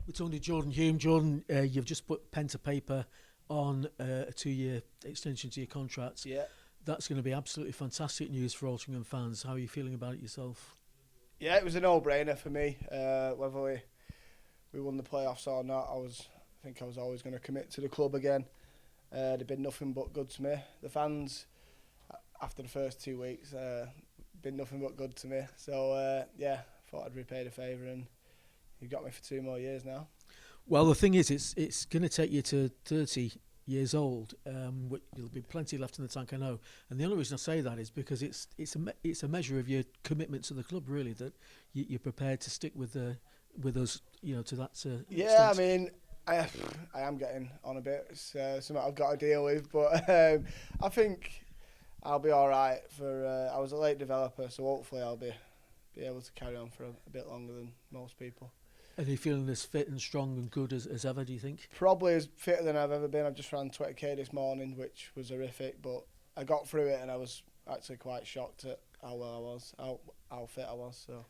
We're talking to Jordan Hulme. Jordan, you've just put pen to paper on a 2-year extension to your contract. Yeah. That's going to be absolutely fantastic news for Altrincham fans. How are you feeling about it yourself? Yeah, it was a no-brainer for me. Whether we won the playoffs or not, I think I was always going to commit to the club again. They've been nothing but good to me. The fans, after the first 2 weeks, been nothing but good to me. So yeah, thought I'd repay the favour, and you've got me for 2 more years now. Well, the thing is, it's going to take you to 30 years old. There'll be plenty left in the tank, I know. And the only reason I say that is because it's a measure of your commitment to the club, really, that you're prepared to stick with us, to that. Yeah, extent. I mean, I am getting on a bit. It's something I've got to deal with, but I think I'll be all right. I was a late developer, so hopefully I'll be able to carry on for a bit longer than most people. Are you feeling as fit and strong and good as ever, do you think? Probably as fitter than I've ever been. I just ran 20k this morning, which was horrific, but I got through it, and I was actually quite shocked at how well I was, how fit I was. So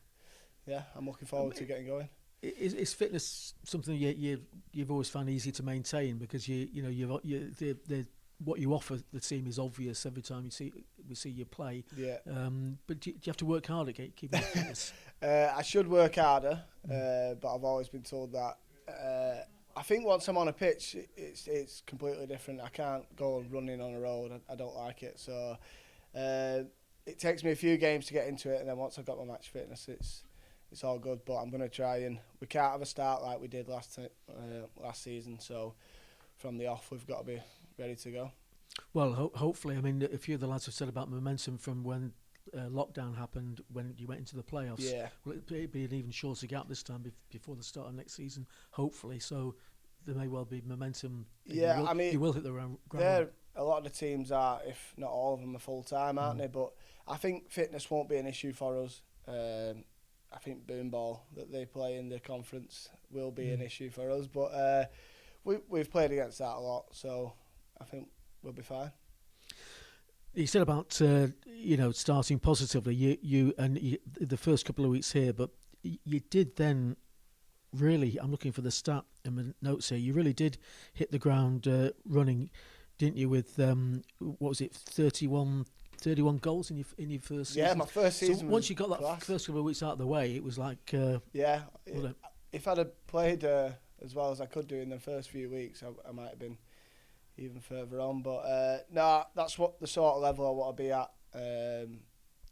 yeah, I'm looking forward to getting going. Is fitness something you've always found easy to maintain, because what you offer the team is obvious every time we see you play. Yeah. But do you have to work hard at keeping fitness? I should work harder, but I've always been told that. I think once I'm on a pitch, it's completely different. I can't go running on a road. I don't like it. So it takes me a few games to get into it, and then once I've got my match fitness, it's all good. But I'm going to try, and we can't have a start like we did last season. So from the off, we've got to be ready to go. Well, hopefully. I mean, a few of the lads have said about momentum from when lockdown happened, when you went into the playoffs. Yeah. Will it be an even shorter gap this time before the start of next season? Hopefully. So there may well be momentum. Yeah, you will hit the ground. A lot of the teams are, if not all of them, are full time, aren't they? But I think fitness won't be an issue for us. I think boom ball that they play in the conference will be an issue for us. But we've played against that a lot, so I think we'll be fine. You said about starting positively. You the first couple of weeks here, but you did then really. I'm looking for the stat in my notes here. You really did hit the ground running, didn't you? With what was it, 31 goals in your first season? Yeah, my first season. So once you got that class. first couple of weeks out of the way, it was like If I'd have played as well as I could do in the first few weeks, I might have been even further on. But no, that's what the sort of level I want to be at.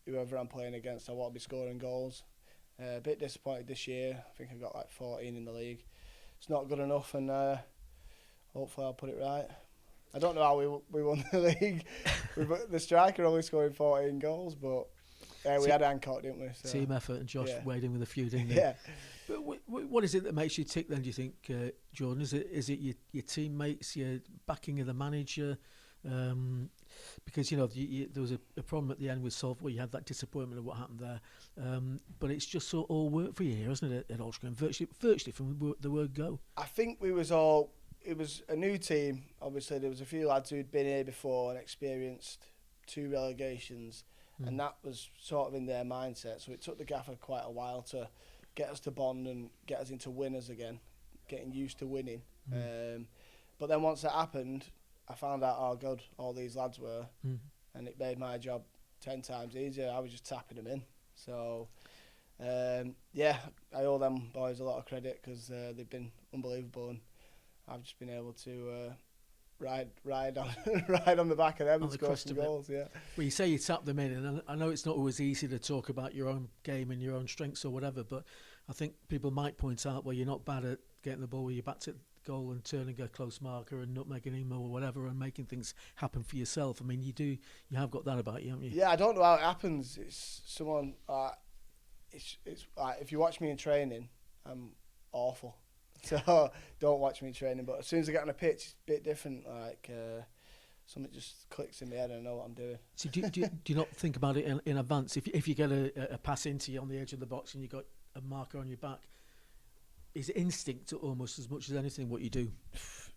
Whoever I'm playing against, I want to be scoring goals. A bit disappointed this year. I think I got like 14 in the league. It's not good enough, and hopefully I'll put it right. I don't know how we won the league. The striker only scoring 14 goals, but we had Hancock, didn't we? So. Team effort, and Josh wading with a few, didn't he? Yeah. But what is it that makes you tick then, do you think, Jordan? Is it your teammates, your backing of the manager? Because, there was a problem at the end with Solve where you had that disappointment of what happened there. But it's just sort of all worked for you here, hasn't it, at Altrincham? Virtually from the word go. I think it was a new team. Obviously, there was a few lads who'd been here before and experienced 2 relegations, and that was sort of in their mindset. So it took the gaffer quite a while to get us to bond and get us into winners again, getting used to winning. But then once that happened, I found out how good all these lads were, and it made my job 10 times easier. I was just tapping them in. So, I owe them boys a lot of credit because they've been unbelievable, and I've just been able to ride on the back of them and score some goals. Yeah. Well, you say you tap them in, and I know it's not always easy to talk about your own game and your own strengths or whatever, but I think people might point out, well, you're not bad at getting the ball with your back to goal and turning a close marker and not making him or whatever and making things happen for yourself. I mean, you have got that about you, haven't you? Yeah, I don't know how it happens. It's someone. It's like if you watch me in training, I'm awful. So don't watch me training. But as soon as I get on a pitch, it's a bit different. Like something just clicks in my head and I know what I'm doing. So do you not think about it in advance? If you get a pass into you on the edge of the box and you got a marker on your back, is it instinct almost as much as anything what you do?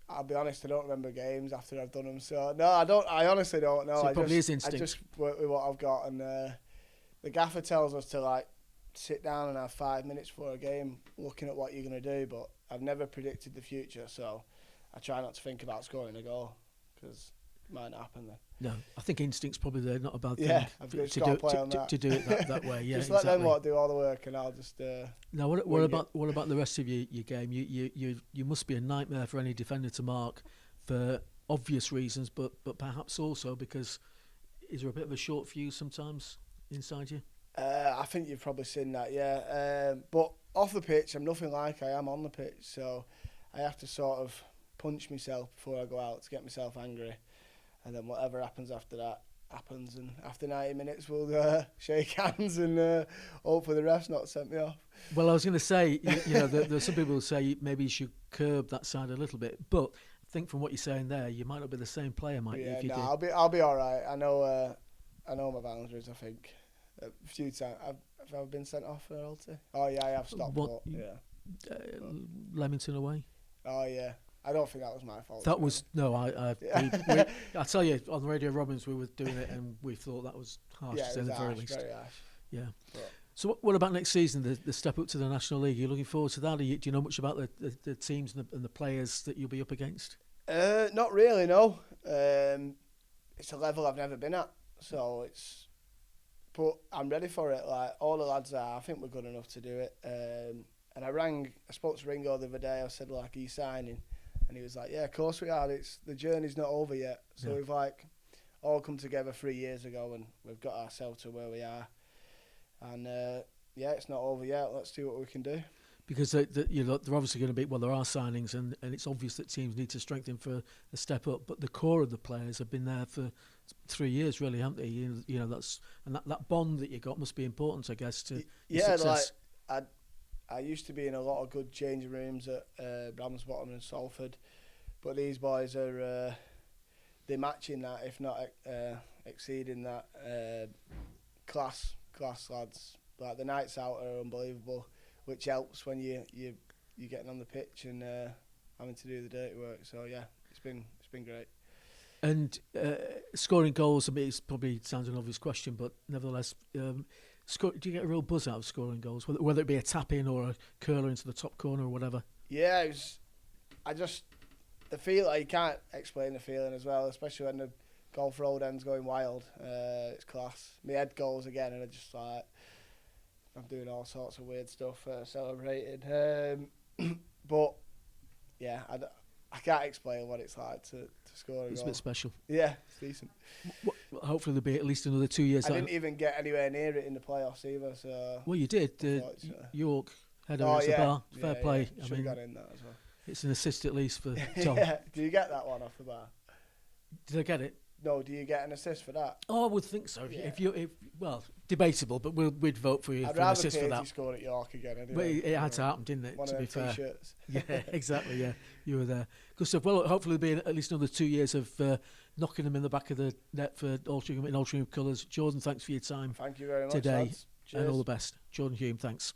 I'll be honest, I don't remember games after I've done them. So no, I don't. I honestly don't know. So it probably is instinct. I just work with what I've got, and the gaffer tells us to like sit down and have 5 minutes before a game, looking at what you're going to do. But I've never predicted the future, so I try not to think about scoring a goal because it might not happen then. No, I think instinct's probably not a bad thing. Yeah, I've just got to play on that. To do it that way. Yeah, just exactly. let them do all the work, and I'll just. Now, what about the rest of your game? You must be a nightmare for any defender to mark, for obvious reasons, but perhaps also because is there a bit of a short fuse sometimes inside you? I think you've probably seen that, yeah. But off the pitch, I'm nothing like I am on the pitch, so I have to sort of punch myself before I go out to get myself angry, and then whatever happens after that happens. And after 90 minutes, we'll shake hands and hope for the refs not sent me off. Well, I was going to say, there's some people who say maybe you should curb that side a little bit, but I think from what you're saying there, you might not be the same player, might you? Yeah, if you no, I'll be all right. I know my boundaries. I think a few times have I been sent off for Alty? Oh yeah, I have stopped. Leamington away. Oh yeah. I don't think that was my fault. That was I tell you, on Radio Robbins we were doing it and we thought that was harsh to say the very least. Very harsh. Yeah. But So what about next season? The step up to the National League. Are you looking forward to that? Do you know much about the teams and the players that you'll be up against? Not really, no. It's a level I've never been at, but I'm ready for it. Like all the lads are, I think we're good enough to do it. And I spoke to Ringo the other day. I said, like, are you signing? And he was like, yeah, of course we are. The journey's not over yet. So we've all come together 3 years ago and we've got ourselves to where we are. And it's not over yet. Let's see what we can do. Because they're obviously going to be, there are signings and it's obvious that teams need to strengthen for a step up. But the core of the players have been there for 3 years, really, haven't they? That bond that you got must be important, I guess, to success. Like I used to be in a lot of good changing rooms at Ramsbottom and Salford, but these boys are they're matching that, if not exceeding that. Class lads. Like the nights out are unbelievable, which helps when you're getting on the pitch and having to do the dirty work. So yeah, it's been great. And scoring goals, I mean, it probably sounds an obvious question, but nevertheless, do you get a real buzz out of scoring goals, whether it be a tap in or a curler into the top corner or whatever? Yeah, the feel, you can't explain the feeling as well, especially when the goal for Old End's going wild. It's class. My head goes again, and I'm doing all sorts of weird stuff celebrating. But yeah, I can't explain what it's like to score a goal. It's a bit special. Yeah, it's decent. Hopefully there'll be at least another 2 years. I didn't even get anywhere near it in the playoffs either. So well, you did. York header against the bar. Fair play. Yeah. I mean, got in that as well. It's an assist at least for Tom. Yeah. Do you get that one off the bar? Did I get it? No. Do you get an assist for that? Oh, I would think so. Yeah. Debatable, but we'd vote for you for an assist for that. I'd rather scored at York again. Anyway. But it had to happen, didn't it? One to of be them fair. T-shirts. Yeah, exactly. Yeah, you were there. Good stuff. Well, hopefully there'll be at least another 2 years of knocking them in the back of the net for Altrincham in Altrincham colours. Jordan, thanks for your time. Thank you very much today, lads. and all the best. Jordan Hulme, thanks.